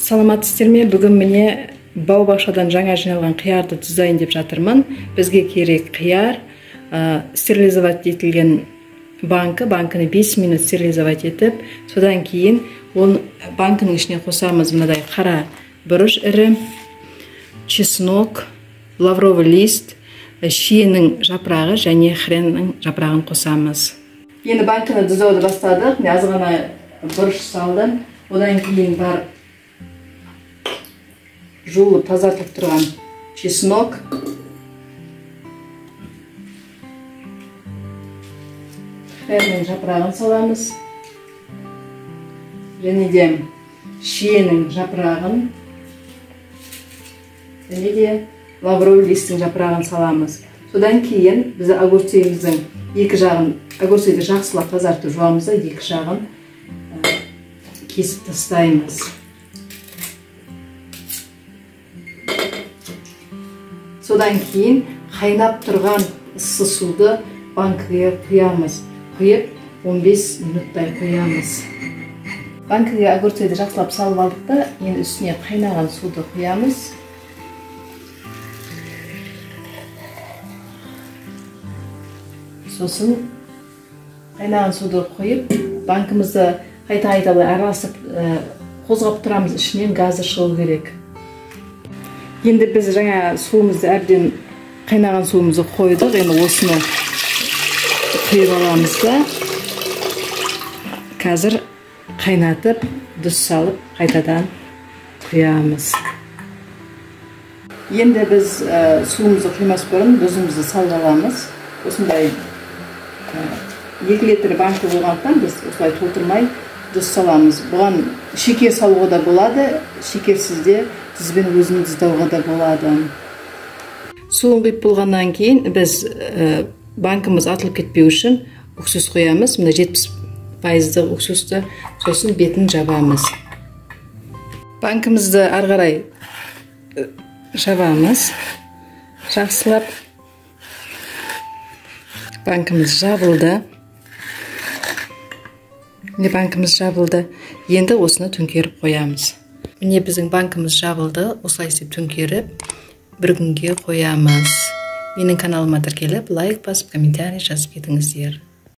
Саламатсыздар ме? Бүгін міне бау-бақшадан жаңа жиналған қиярды дизайн деп жатырмын. Бізге керек қияр, стерилизовать етілген банкыны 5 минут стерилизовать етіп, содан кейін ол банкының ішіне қосамыз мынадай қара бұрыш ірі, чеснок, лавровый лист, шиенің жапырағы және хреннің жапырағын қосамыз. Енді банкыны дызауды бастадық. Аз ғана бұрыш салдым. Одан кейін бар жуылып тазартып тұрған чеснок, хреннің жапырағын саламыз, және де шиенің жапырағын, және де лавровый листтің жапырағын саламыз. Содан кейін біз огурцеміздің екі жағын, огурцейді жақсылап тазартып жуамыз да, екі жағын кесіп тастаймыз. Содан кейін қайнап тұрған ыссы суды банкіге құямыз. Құйып 15 минуттай құямыз. Банкіге огурцейді жақсылап салып алдық та, енді үстіне қайнаған суды құямыз. Сосын қайнаған суды қойып, банкімізді қайта араласып қозғап тұрамыз, ішінен газы шығу керек. Енді біз жаңа суымызды әбден қайнаған суымызды қойдық. Енді осыны құйып аламыз да, қазір қайнатып, тұз салып, қайтадан құямыз. Енді біз суымызды құймас бұрын тұзымызды салып аламыз. Осындай 2 литр банкі болғандықтан біз осылай толтырмай тұз саламыз. Бұған шекер салуға да болады, шекерсізде тұзбен өзін тұздауға да болады. Суын құйып болғаннан кейін біз банкымыз атылып кетпеу үшін уксус қоямыз. Мына 70% уксусты, сосын бетін жабамыз. Банкымызды ары қарай жабамыз. Жақсылап банкымыз жабылды. Банкымыз жабылды. Енді осыны төңкеріп қоямыз. Міне біздің банкымыз жабылды. Осылай істеп төңкеріп, бір күнге қоямыз. Менің каналыма тіркеліп, лайк басып, комментарий жазып кетіңіздер.